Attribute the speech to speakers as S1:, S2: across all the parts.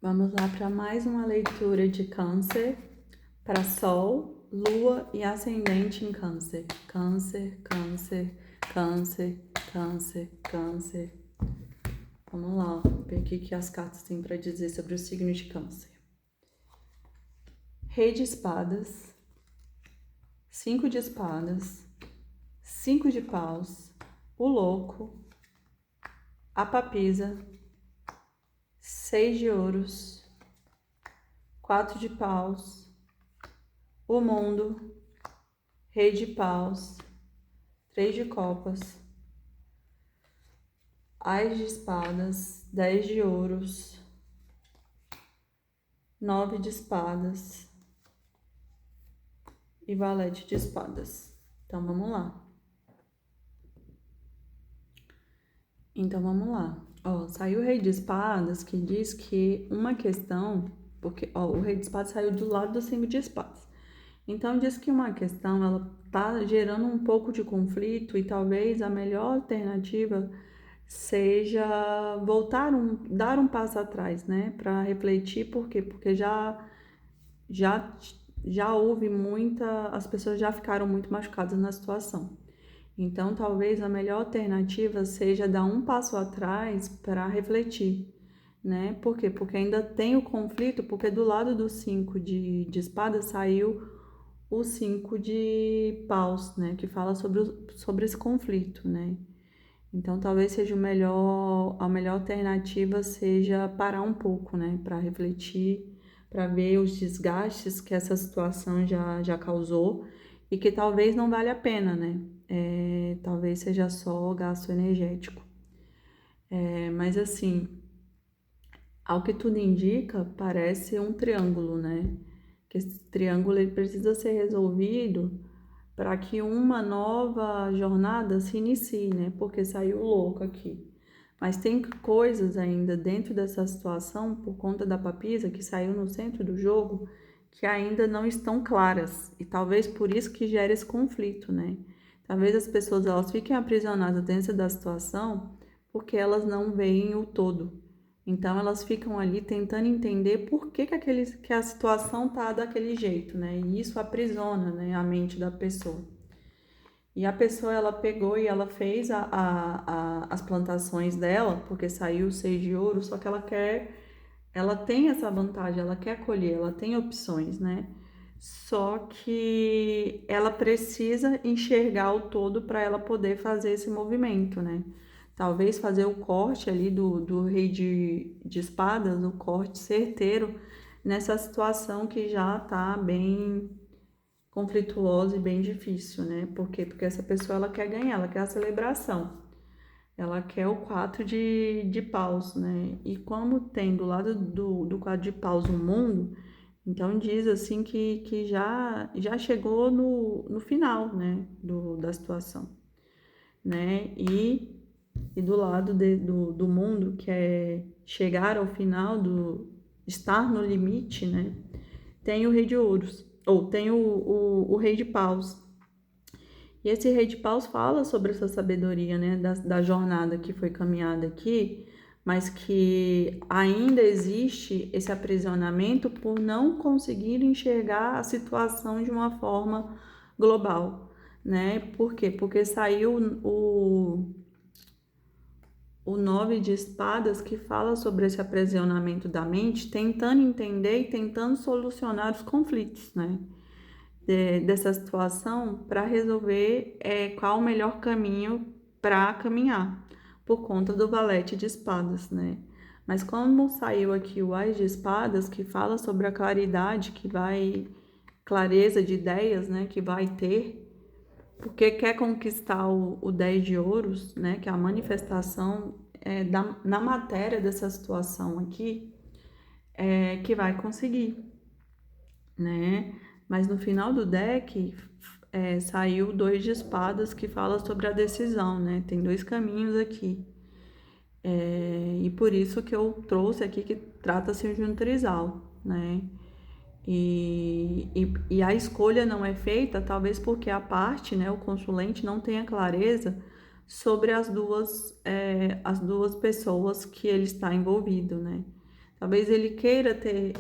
S1: Vamos lá para mais uma leitura de Câncer para Sol, Lua e Ascendente em Câncer. Câncer, Câncer, Câncer, Câncer, Câncer. Vamos lá, ver o que as cartas têm para dizer sobre o signo de Câncer. Rei de Espadas, 5 de Espadas, 5 de Paus, o Louco, a Papisa, 6 de Ouros, 4 de Paus, o Mundo, Rei de Paus, 3 de Copas, Ás de Espadas, 10 de Ouros, 9 de Espadas e Valete de Espadas. Então, vamos lá. Ó, saiu o Rei de Espadas, que diz que uma questão... Porque, ó, o Rei de Espadas saiu do lado do 5 de Espadas. Então, diz que uma questão, ela tá gerando um pouco de conflito e talvez a melhor alternativa seja dar um passo atrás, né? Para refletir, por quê? Porque já, já houve as pessoas já ficaram muito machucadas na situação. Então, talvez a melhor alternativa seja dar um passo atrás para refletir, né? Por quê? Porque ainda tem o conflito, porque do lado do 5 de espadas saiu o 5 de paus, né? Que fala sobre esse conflito, né? Então, talvez seja a melhor alternativa seja parar um pouco, né? Para refletir, para ver os desgastes que essa situação já causou e que talvez não valha a pena, né? Talvez seja só gasto energético. Mas assim, ao que tudo indica, parece um triângulo, né? Que esse triângulo ele precisa ser resolvido para que uma nova jornada se inicie, né? Porque saiu louco aqui. Mas tem coisas ainda dentro dessa situação, por conta da papisa, que saiu no centro do jogo, que ainda não estão claras. E talvez por isso que gere esse conflito, né? Talvez as pessoas elas fiquem aprisionadas dentro da situação porque elas não veem o todo. Então elas ficam ali tentando entender por que a situação tá daquele jeito, né? E isso aprisiona, né, a mente da pessoa. E a pessoa, ela pegou e ela fez as plantações dela, porque saiu o 6 de ouro, só que ela tem essa vantagem, ela quer colher, ela tem opções, né? Só que ela precisa enxergar o todo para ela poder fazer esse movimento, né? Talvez fazer o corte ali do rei de espadas, o corte certeiro nessa situação que já tá bem conflituosa e bem difícil, né? Por quê? Porque essa pessoa, ela quer ganhar, ela quer a celebração. Ela quer o 4 de paus, né? E como tem do lado do 4 de paus o mundo, então diz assim que já chegou no final, né? Da situação, né? E do lado do mundo, que é chegar ao final, estar no limite, né? Tem o rei de ouros, ou tem o rei de paus. E esse rei de paus fala sobre essa sabedoria, né, da jornada que foi caminhada aqui, mas que ainda existe esse aprisionamento por não conseguir enxergar a situação de uma forma global, né? Por quê? Porque saiu o 9 de espadas que fala sobre esse aprisionamento da mente, tentando entender e tentando solucionar os conflitos, né? Dessa situação para resolver qual o melhor caminho para caminhar, por conta do valete de espadas, né? Mas como saiu aqui o Ás de espadas, que fala sobre a clareza de ideias, né, que vai ter, porque quer conquistar o 10 de ouros, né, que é a manifestação na matéria dessa situação aqui, que vai conseguir, né? Mas no final do deck saiu o 2 de espadas que fala sobre a decisão, né? Tem 2 caminhos aqui. E por isso que eu trouxe aqui que trata-se de um trisal, né? E a escolha não é feita, talvez porque a parte, né, o consulente não tenha clareza sobre as duas pessoas que ele está envolvido, né? Talvez ele queira ter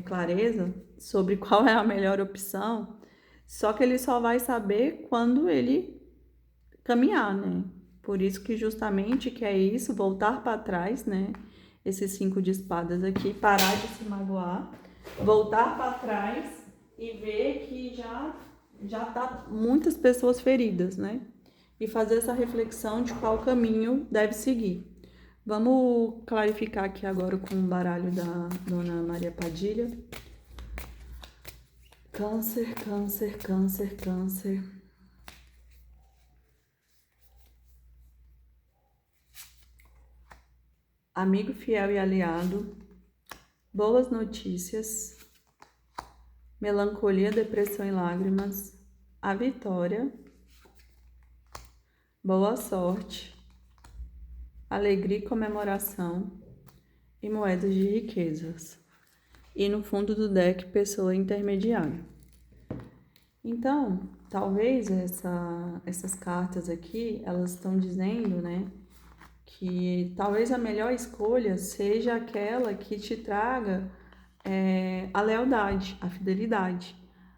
S1: clareza sobre qual é a melhor opção, só que ele só vai saber quando ele caminhar, né? Por isso que justamente que é isso, voltar para trás, né? Esses 5 de espadas aqui, parar de se magoar, voltar para trás e ver que já tá muitas pessoas feridas, né? E fazer essa reflexão de qual caminho deve seguir. Vamos clarificar aqui agora com o baralho da Dona Maria Padilha. Câncer, câncer, câncer, câncer. Amigo fiel e aliado. Boas notícias. Melancolia, depressão e lágrimas. A vitória. Boa sorte. Alegria e comemoração. E moedas de riquezas. E no fundo do deck, pessoa intermediária. Então, talvez essas cartas aqui, elas estão dizendo, né, que talvez a melhor escolha seja aquela que te traga a lealdade, a fidelidade,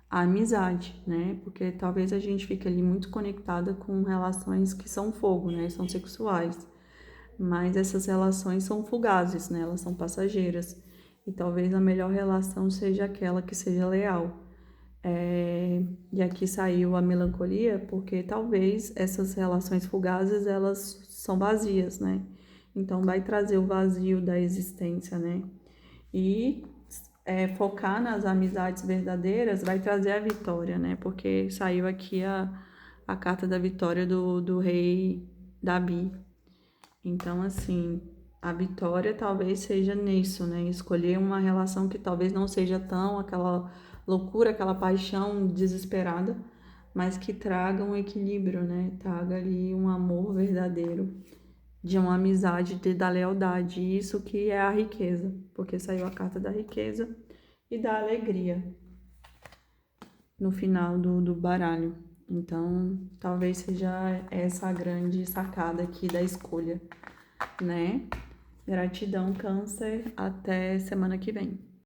S1: a amizade, né? Porque talvez a gente fique ali muito conectada com relações que são fogo, né? São sexuais. Mas essas relações são fugazes, né? Elas são passageiras. E talvez a melhor relação seja aquela que seja leal. E aqui saiu a melancolia, porque talvez essas relações fugazes, elas são vazias, né? Então, vai trazer o vazio da existência, né? E focar nas amizades verdadeiras vai trazer a vitória, né? Porque saiu aqui a carta da vitória do rei Davi. Então, assim, a vitória talvez seja nisso, né? Escolher uma relação que talvez não seja tão aquela loucura, aquela paixão desesperada, mas que traga um equilíbrio, né? Traga ali um amor verdadeiro, de uma amizade, da lealdade. Isso que é a riqueza, porque saiu a carta da riqueza e da alegria no final do baralho. Então, talvez seja essa a grande sacada aqui da escolha, né? Gratidão, Câncer. Até semana que vem.